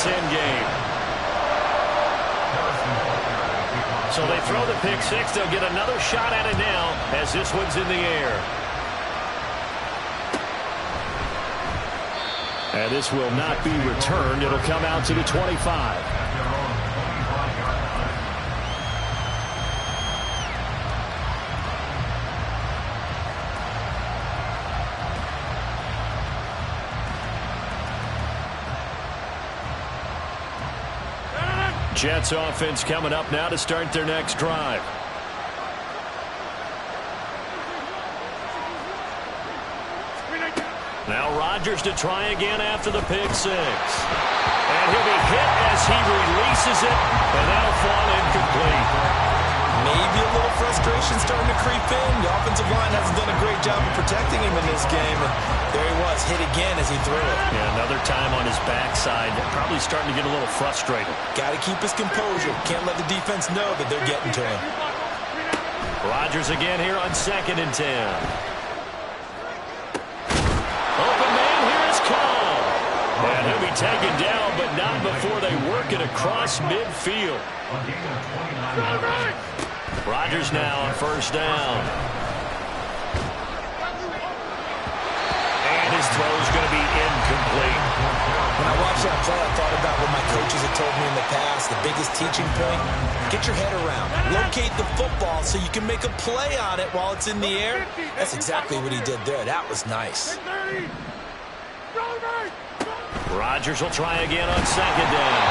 7-10 game. So they throw the pick six. They'll get another shot at it now as this one's in the air. And this will not be returned. It'll come out to the 25. Jets offense coming up now to start their next drive. Now Rodgers to try again after the pick six. And he'll be hit as he releases it, and that'll fall incomplete. Maybe a little frustration starting to creep in. The offensive line hasn't done a great job of protecting him in this game. And there he was, hit again as he threw it. Yeah, another time on his backside. Probably starting to get a little frustrated. Got to keep his composure. Can't let the defense know that they're getting to him. Rodgers again here on 2nd and 10. Open man, here is Cobb. And he'll be taken down, but not before they work it across midfield. Rodgers now on 1st down. And his throw is going to be incomplete. When I watched that play, I thought about what my coaches had told me in the past. The biggest teaching point, get your head around. Locate the football so you can make a play on it while it's in the air. That's exactly what he did there. That was nice. Rodgers will try again on 2nd down.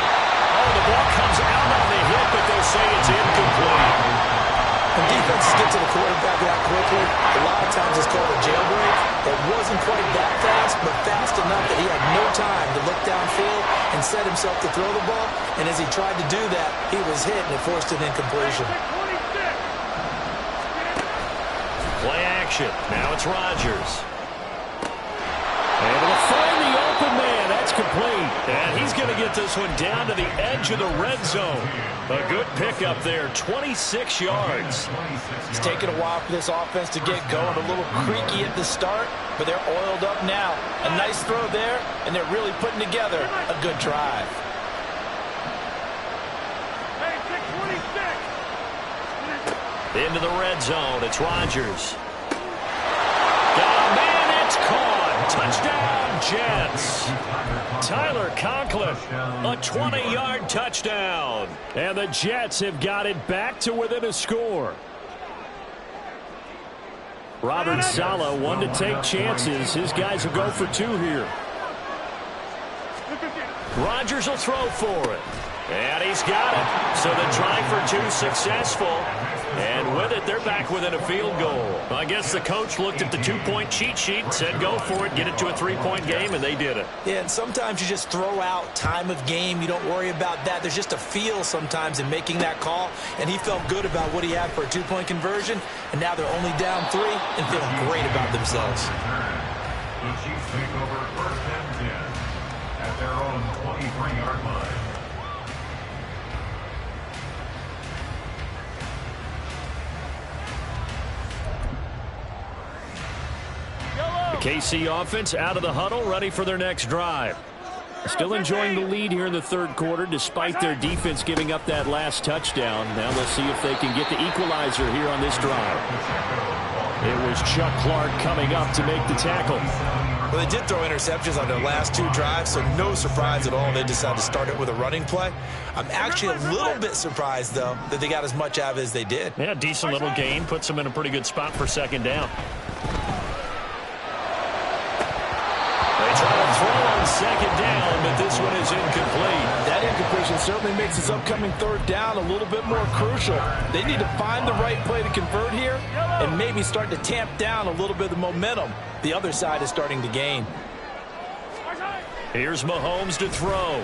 Oh, the ball comes out on the hit, but they'll say it's incomplete. When defenses get to the quarterback that quickly, a lot of times it's called a jailbreak. It wasn't quite that fast, but fast enough that he had no time to look downfield and set himself to throw the ball. And as he tried to do that, he was hit, and it forced an incompletion. Play action. Now it's Rodgers. Able to find the open man. That's complete. And he's going to get this one down to the edge of the red zone. A good pickup there, 26 yards. It's taken a while for this offense to get going. A little creaky at the start, but they're oiled up now. A nice throw there, and they're really putting together a good drive. Into the red zone. It's Rodgers. Got a man. It's caught. Touchdown, Jets. Tyler Conklin, a 20-yard touchdown. And the Jets have got it back to within a score. Robert Saleh, one to take chances. His guys will go for 2 here. Rodgers will throw for it. And he's got it. So the try for 2 successful. And with it, they're back within a field goal. I guess the coach looked at the 2-point cheat sheet and said, go for it, get it to a 3-point game, and they did it. Yeah, and sometimes you just throw out time of game. You don't worry about that. There's just a feel sometimes in making that call, and he felt good about what he had for a 2-point conversion, and now they're only down 3 and feeling great about themselves. The Chiefs take over 1st and 10 at their own 23-yard line. KC offense out of the huddle, ready for their next drive. Still enjoying the lead here in the 3rd quarter, despite their defense giving up that last touchdown. Now they'll see if they can get the equalizer here on this drive. It was Chuck Clark coming up to make the tackle. Well, they did throw interceptions on their last 2 drives, so no surprise at all they decided to start it with a running play. I'm actually a little bit surprised, though, that they got as much out of it as they did. Yeah, decent little gain. Puts them in a pretty good spot for 2nd down. They try to throw on 2nd down, but this one is incomplete. That incompletion certainly makes this upcoming 3rd down a little bit more crucial. They need to find the right play to convert here and maybe start to tamp down a little bit of the momentum the other side is starting to gain. Here's Mahomes to throw.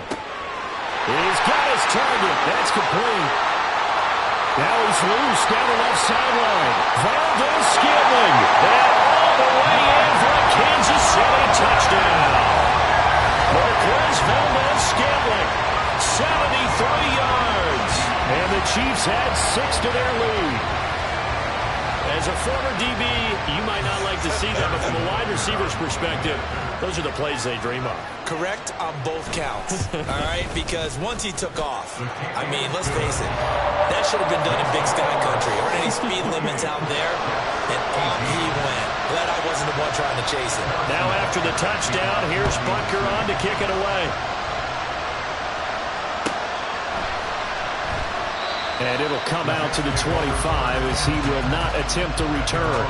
He's got his target. That's complete. Now he's loose down the left sideline. Valdez-Scantling. And all the way in for a Kansas City touchdown. Marquez Valdez-Scantling, 73 yards. And the Chiefs had 6 to their lead. As a former DB, you might not like to see that, but from a wide receiver's perspective, those are the plays they dream of. Correct on both counts, all right? Because once he took off, I mean, let's face it, that should have been done in Big Sky Country. Or any speed limits out there, and off he went. Glad I wasn't the one trying to chase him. Now after the touchdown, here's Butker on to kick it away. And it'll come out to the 25 as he will not attempt a return.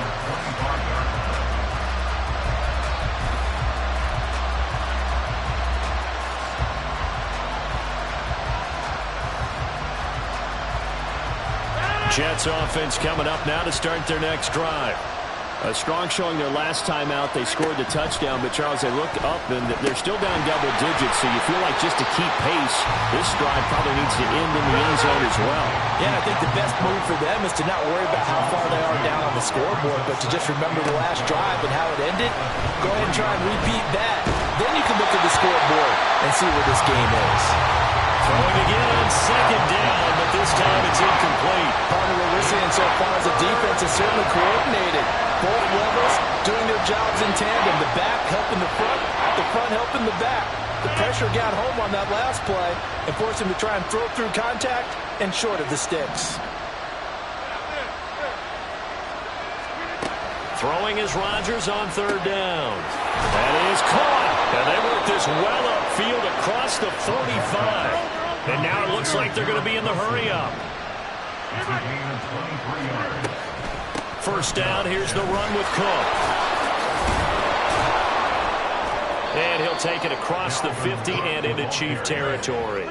Jets offense coming up now to start their next drive. A strong showing their last time out. They scored the touchdown, but Charles, they looked up and they're still down double digits, so you feel like just to keep pace, this drive probably needs to end in the end zone as well. Yeah, I think the best move for them is to not worry about how far they are down on the scoreboard, but to just remember the last drive and how it ended. Go ahead and try and repeat that. Then you can look at the scoreboard and see where this game is. Throwing again on second down, but this time it's incomplete. Part of what we're seeing so far is the defense is certainly coordinated. Both levels doing their jobs in tandem. The back helping the front helping the back. The pressure got home on that last play and forced him to try and throw through contact and short of the sticks. Throwing is Rodgers on third down. That is caught. And they work this well upfield across the 45. And now it looks like they're going to be in the hurry-up. First down, here's the run with Cook. And he'll take it across the 50 and into Chief territory.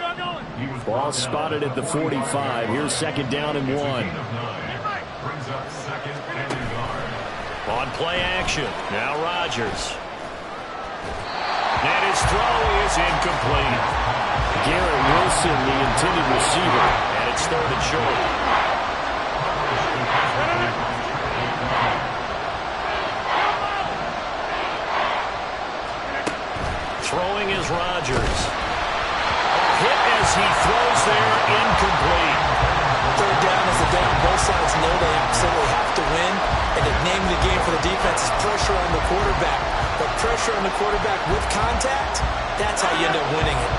Ball spotted at the 45. Here's second down and 1. On play action, now Rodgers. And his throw is incomplete. Garrett Wilson, the intended receiver, and it's third and short. Throwing is Rodgers. A hit as he throws there, incomplete. Third down is a down. Both sides know they absolutely have to win. And the name of the game for the defense is pressure on the quarterback. But pressure on the quarterback with contact, that's how you end up winning it.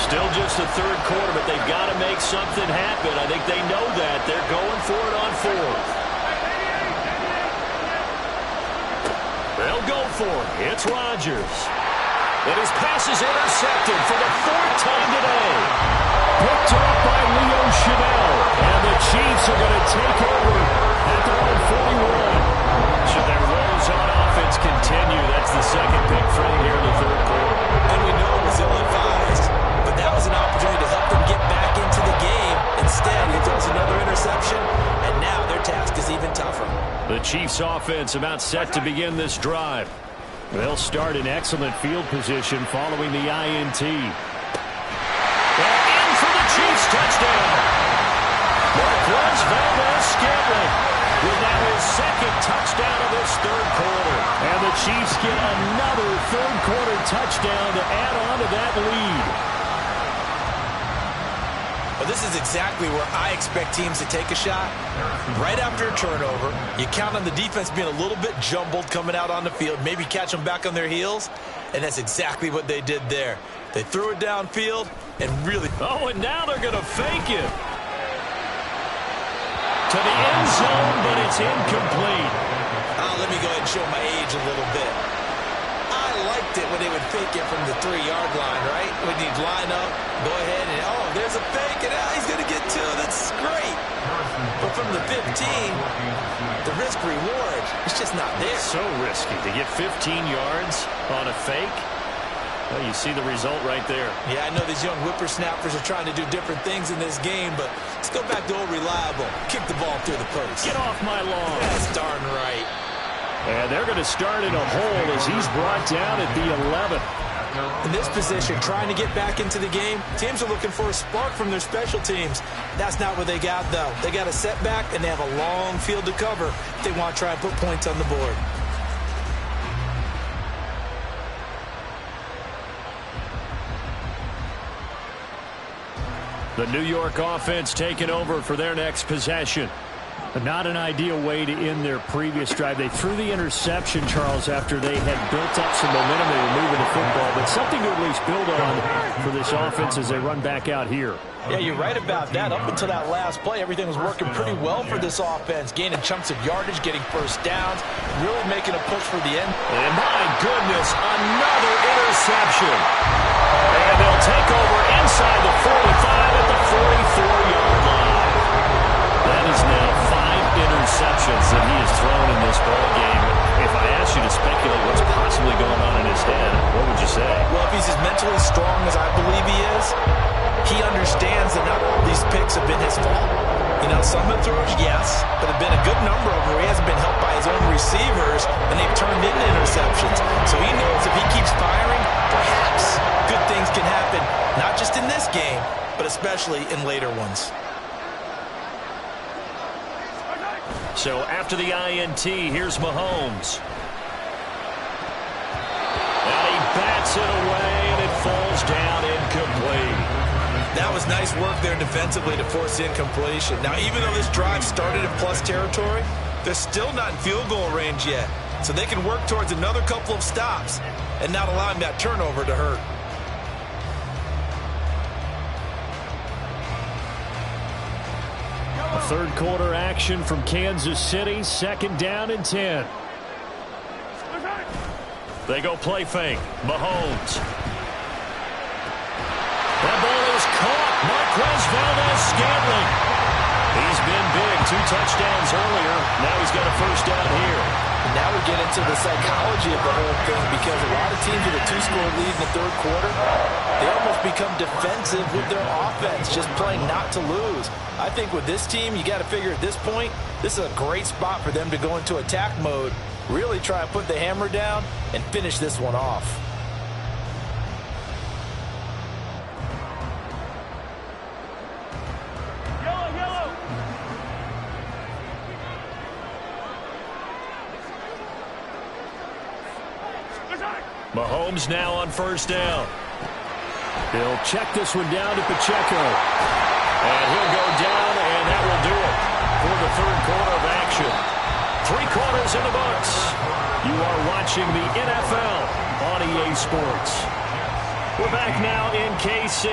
Still just the third quarter, but they've got to make something happen. I think they know that. They're going for it on fourth. They'll go for it. It's Rodgers. And his pass is intercepted for the fourth time today. Picked up by Leo Chanel. And the Chiefs are going to take over at their own 41. Should their woes on offense continue, that's the second pick for him here in the third quarter. And we know it was ill-advised, but that was an opportunity to help them get back into the game. Instead, he throws another interception, and now their task is even tougher. The Chiefs offense about set to begin this drive. They'll start in excellent field position following the INT. And in for the Chiefs touchdown. Marquez Valdes-Scantling with now his second touchdown of this third quarter. And the Chiefs get another third quarter touchdown to add on to that lead. Well, this is exactly where I expect teams to take a shot. Right after a turnover, you count on the defense being a little bit jumbled coming out on the field, maybe catch them back on their heels, and that's exactly what they did there. They threw it downfield and really... Oh, and now they're going to fake it. To the end zone, but it's incomplete. Let me go ahead and show my age a little bit. I liked it when they would fake it from the 3-yard line, right? When you'd line up, go ahead and, oh, there's a fake, and he's going to get 2. That's great. But from the 15, the risk-reward is just not there. So risky to get 15 yards on a fake. Well, you see the result right there. Yeah, I know these young whippersnappers are trying to do different things in this game, but let's go back to old reliable. Kick the ball through the post. Get off my lawn. That's darn right. And they're going to start in a hole as he's brought down at the 11. In this position, trying to get back into the game, teams are looking for a spark from their special teams. That's not what they got, though. They got a setback, and they have a long field to cover if they want to try and put points on the board. The New York offense taking over for their next possession. Not an ideal way to end their previous drive. They threw the interception, Charles, after they had built up some momentum. They were moving the football, but something to at least build on for this offense as they run back out here. Yeah, you're right about that. Up until that last play, everything was working pretty well for this offense, gaining chunks of yardage, getting first downs, really making a push for the end. And my goodness, another interception. And they'll take over inside the 45 at the 44-yard line. That is now 5 interceptions that he has thrown in this ball game. If I asked you to speculate what's possibly going on in his head, what would you say? Well, if he's as mentally strong as I believe he is, he understands that not all these picks have been his fault. You know, some of the throws, yes, but have been a good number of them where he hasn't been helped by his own receivers, and they've turned into interceptions. So he knows if he keeps firing, perhaps good things can happen, not just in this game, but especially in later ones. So after the INT, here's Mahomes. And he bats it away, and it falls down incomplete. That was nice work there defensively to force the incompletion. Now, even though this drive started in plus territory, they're still not in field goal range yet. So they can work towards another couple of stops and not allowing that turnover to hurt. Third quarter action from Kansas City. 2nd down and 10. They go play fake. Mahomes. That ball is caught. Marquez Valdes-Scantling. He's been big. 2 touchdowns earlier. Now he's got a first down here. And now we get into the psychology of the whole thing, because a lot of teams with a 2-score lead in the third quarter, they almost become defensive with their offense, just playing not to lose. I think with this team, you got to figure at this point, this is a great spot for them to go into attack mode, really try and put the hammer down and finish this one off. Mahomes now on first down. He'll check this one down to Pacheco. And he'll go down, and that will do it for the third quarter of action. 3 quarters in the books. You are watching the NFL on EA Sports. We're back now in KC.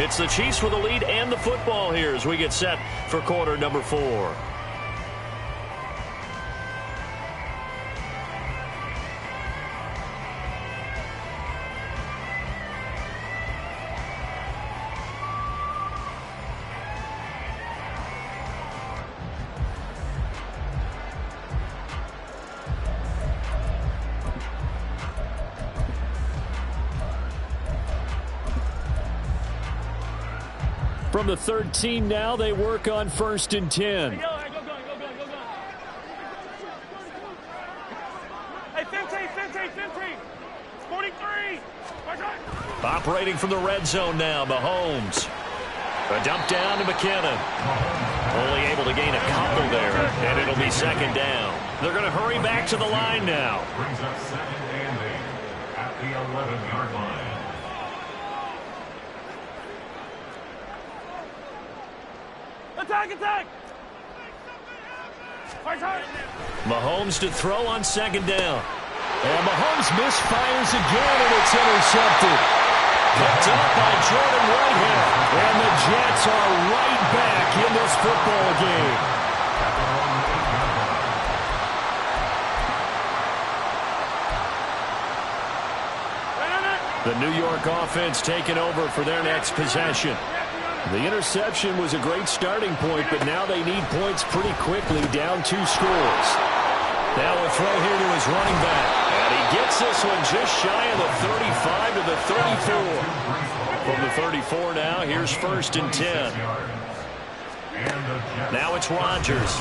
It's the Chiefs with the lead and the football here as we get set for quarter number 4. From the 13 now, they work on 1st and 10. Hey, 15. 43. Operating from the red zone now, Mahomes. A dump down to McKinnon. Only able to gain a couple there, and it'll be 2nd down. They're going to hurry back to the line now. Brings up 2nd and 8 at the 11-yard line. Attack! Mahomes to throw on 2nd down. And Mahomes misfires again, and it's intercepted. Picked up by Jordan Whitehead. And the Jets are right back in this football game. The New York offense taking over for their next possession. The interception was a great starting point, but now they need points pretty quickly, down 2 scores. Now a throw here to his running back. And he gets this one just shy of the 35 to the 34. From the 34 now, here's 1st and 10. Now it's Rodgers.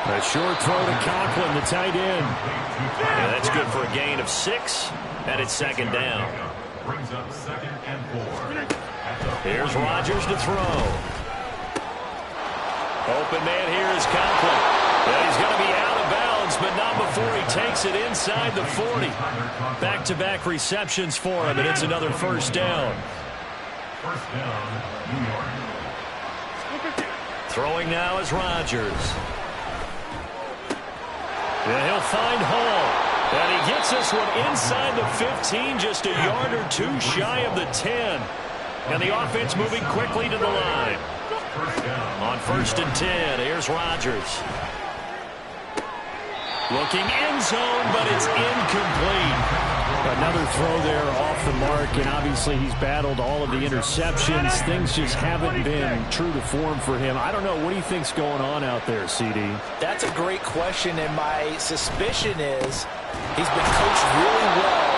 A short throw to Conklin, the tight end. And that's good for a gain of 6, and it's 2nd down. Brings up 2nd and 4. Here's Rodgers to throw. Open man here is Conklin. And he's going to be out of bounds, but not before he takes it inside the 40. Back-to-back receptions for him, and it's another 1st down. 1st down, New York. Throwing now is Rodgers. And he'll find Hall. And he gets this one inside the 15, just a yard or two shy of the 10. And the offense moving quickly to the line. On 1st and 10, here's Rodgers. Looking end zone, but it's incomplete. Another throw there off the mark, and obviously he's battled all of the interceptions. Things just haven't been true to form for him. I don't know. What do you think's going on out there, CD? That's a great question, and my suspicion is he's been coached really well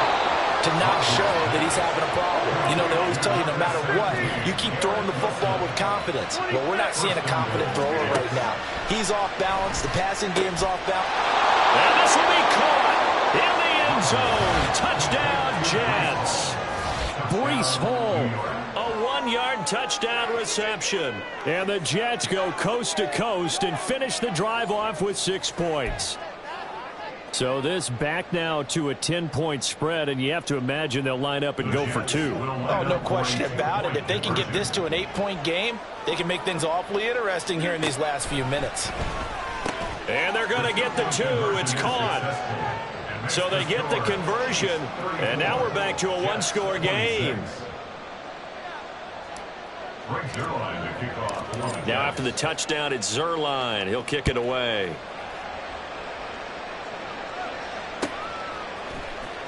to not show that he's having a problem. You know, they always tell you no matter what, you keep throwing the football with confidence. Well, we're not seeing a confident thrower right now. He's off balance. The passing game's off balance. And this will be caught in the end zone. Touchdown, Jets. Breece Hall, a 1-yard touchdown reception. And the Jets go coast to coast and finish the drive off with 6 points. So this back now to a 10-point spread, and you have to imagine they'll line up and go for 2. Oh, no question about it. If they can get this to an 8-point game, they can make things awfully interesting here in these last few minutes. And they're going to get the 2. It's caught. So they get the conversion, and now we're back to a 1-score game. Now after the touchdown, it's Zuerlein. He'll kick it away.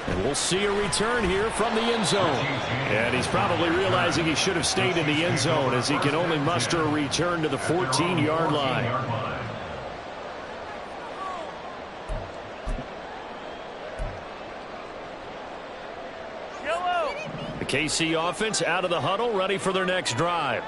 And we'll see a return here from the end zone. And he's probably realizing he should have stayed in the end zone as he can only muster a return to the 14-yard line. The KC offense out of the huddle, ready for their next drive.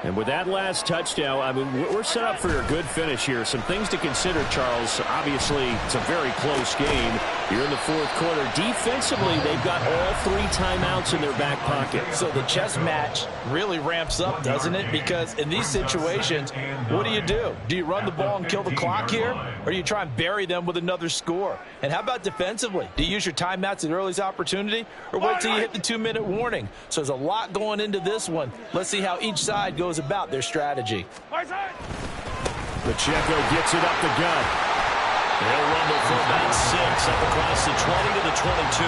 And with that last touchdown, I mean, we're set up for a good finish here. Some things to consider, Charles. Obviously, it's a very close game. Here in the 4th quarter, defensively, they've got all 3 timeouts in their back pocket. So the chess match really ramps up, doesn't it? Because in these situations, what do? Do you run the ball and kill the clock here? Or do you try and bury them with another score? And how about defensively? Do you use your timeouts at earliest opportunity? Or wait till you hit the 2-minute warning? So there's a lot going into this one. Let's see how each side goes about their strategy. Pacheco gets it up the gut. They'll rumble for about 6 up across the 20 to the 22.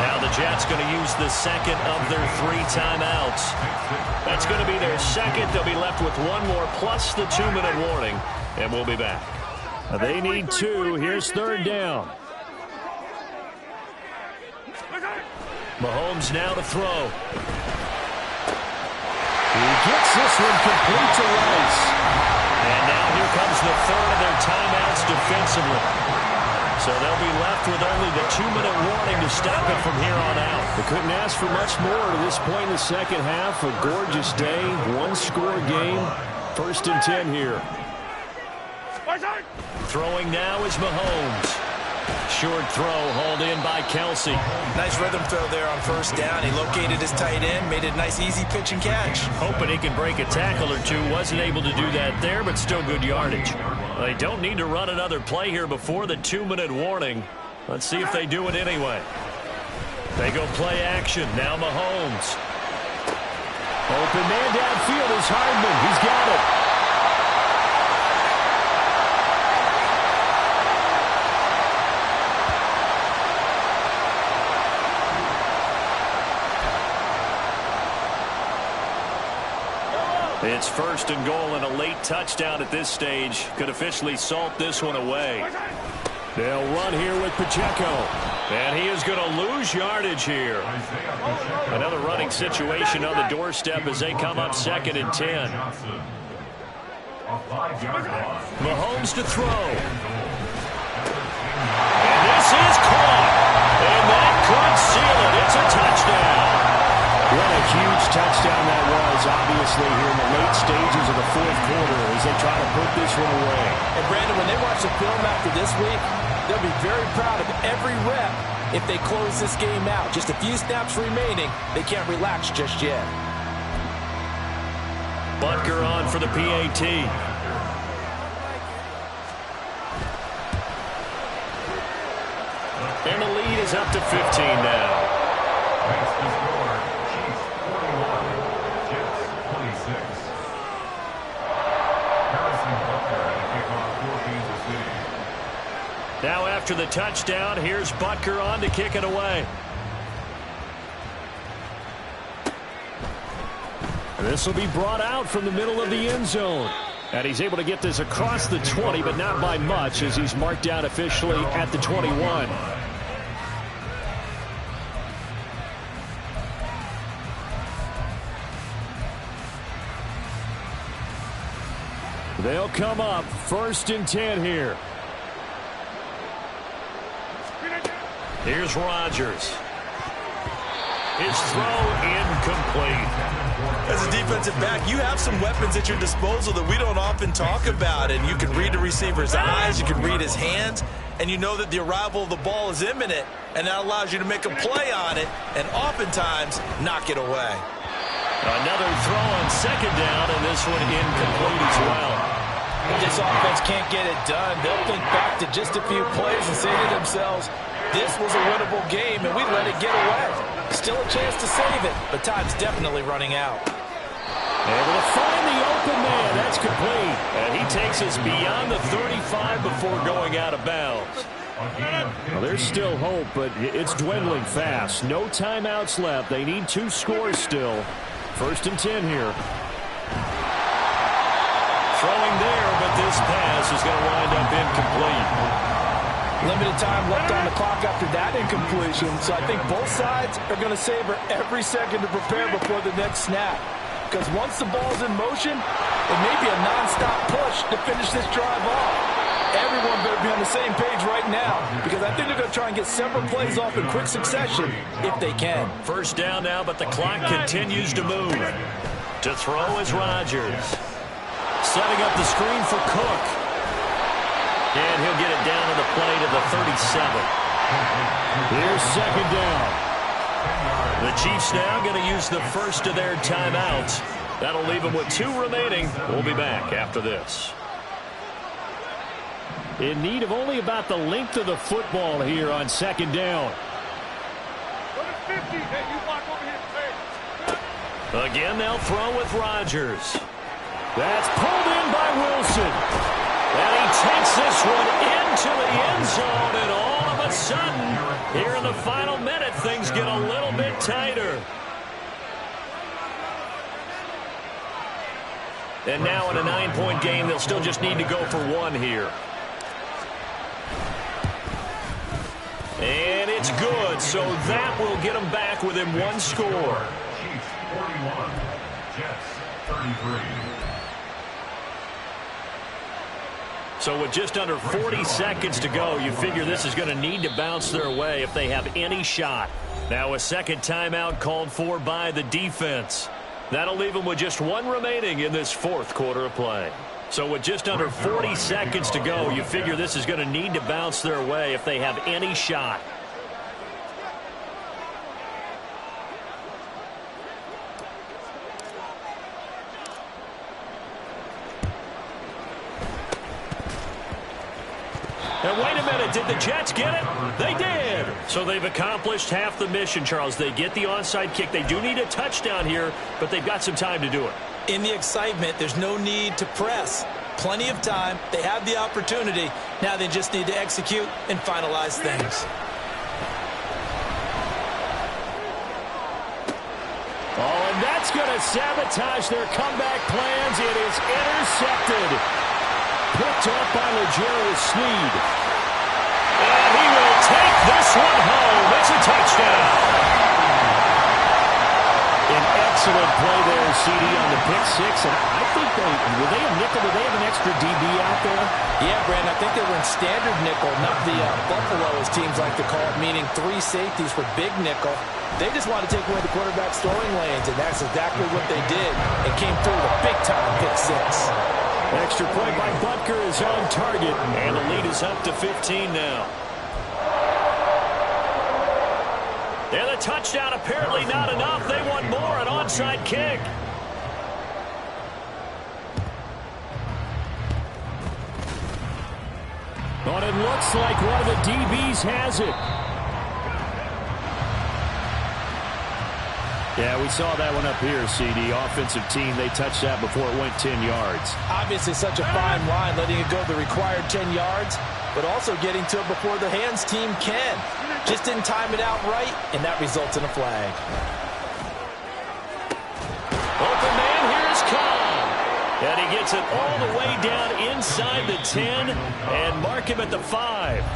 Now the Jets going to use the second of their 3 timeouts. That's going to be their second. They'll be left with 1 more plus the 2-minute warning, and we'll be back. They need 2. Here's 3rd down. Mahomes now to throw. He gets this one complete to Rice. And now here comes the 3rd of their timeouts defensively. So they'll be left with only the 2-minute warning to stop it from here on out. They couldn't ask for much more to this point in the second half. A gorgeous day, 1-score game. 1st and 10 here. Throwing now is Mahomes. Short throw hauled in by Kelsey. Nice rhythm throw there on 1st down. He located his tight end, made it a nice easy pitch and catch. Hoping he can break a tackle or 2. Wasn't able to do that there, but still good yardage. They don't need to run another play here before the 2-minute warning. Let's see if they do it anyway. They go play action. Now Mahomes. Open man downfield is Hardman. He's got it. It's 1st and goal, and a late touchdown at this stage could officially salt this one away. They'll run here with Pacheco. And he is going to lose yardage here. Another running situation on the doorstep as they come up 2nd and 10. Mahomes to throw. And this is caught. And that could seal it. It's a touchdown. What a huge touchdown that was, obviously, here in the late stages of the 4th quarter as they try to put this one away. And, Brandon, when they watch the film after this week, they'll be very proud of every rep if they close this game out. Just a few snaps remaining. They can't relax just yet. Butker on for the PAT. And the lead is up to 15 now. after the touchdown. Here's Butker on to kick it away. This will be brought out from the middle of the end zone. And he's able to get this across the 20, but not by much, as he's marked out officially at the 21. They'll come up 1st and 10 here. Here's Rodgers. His throw incomplete. As a defensive back, you have some weapons at your disposal that we don't often talk about. And you can read the receiver's eyes, you can read his hands, and you know that the arrival of the ball is imminent. And that allows you to make a play on it and oftentimes knock it away. Another throw on 2nd down, and this one incomplete as well. If this offense can't get it done, they'll think back to just a few plays and say to themselves, this was a winnable game, and we let it get away. Still a chance to save it, but time's definitely running out. Able to find the open man. That's complete. And he takes us beyond the 35 before going out of bounds. Well, there's still hope, but it's dwindling fast. No timeouts left. They need 2 scores still. 1st and 10 here. Throwing there, but this pass is going to wind up incomplete. Limited time left on the clock after that incompletion, so I think both sides are going to savor every second to prepare before the next snap. Because once the ball's in motion, it may be a non-stop push to finish this drive off. Everyone better be on the same page right now, because I think they're going to try and get several plays off in quick succession if they can. 1st down now, but the clock continues to move. To throw is Rodgers. Setting up the screen for Cook. And he'll get it down to the play to the 37. Here's 2nd down. The Chiefs now going to use the first of their timeouts. That'll leave them with 2 remaining. We'll be back after this. In need of only about the length of the football here on 2nd down. Again, they'll throw with Rodgers. That's pulled in by Wilson. And he takes this one into the end zone, and all of a sudden, here in the final minute, things get a little bit tighter. And now in a 9-point game, they'll still just need to go for 1 here. And it's good, so that will get them back within 1 score. Chiefs 41, Jets 33. So with just under 40 seconds to go, you figure this is going to need to bounce their way if they have any shot. Now a 2nd timeout called for by the defense. That'll leave them with just 1 remaining in this 4th quarter of play. So with just under 40 seconds to go, you figure this is going to need to bounce their way if they have any shot. And wait a minute, did the Jets get it? They did. So they've accomplished half the mission, Charles. They get the onside kick. They do need a touchdown here, but they've got some time to do it. In the excitement, there's no need to press. Plenty of time. They have the opportunity. Now they just need to execute and finalize things. Oh, and that's going to sabotage their comeback plans. It is intercepted. Picked up by L'Jarius Sneed. And he will take this one home. It's a touchdown. An excellent play there, CD, on the pick 6. And I think were they a nickel? Did they have an extra DB out there? Yeah, Brandon, I think they were in standard nickel, not the Buffalo, as teams like to call it, meaning 3 safeties for big nickel. They just wanted to take away the quarterback's throwing lanes, and that's exactly what they did, and came through with a big-time pick 6. Extra play by Butker is on target, and the lead is up to 15 now. And the touchdown apparently not enough. They want more, an onside kick. But it looks like one of the DBs has it. Yeah, we saw that one up here, CD. Offensive team, they touched that before it went 10 yards. Obviously such a fine line, letting it go the required 10 yards. but also getting to it before the hands team can. Just didn't time it out right, and that results in a flag. Open man, here's Khan. And he gets it all the way down inside the 10 and mark him at the 5.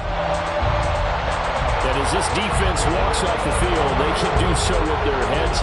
And as this defense walks off the field, they can do so with their heads held.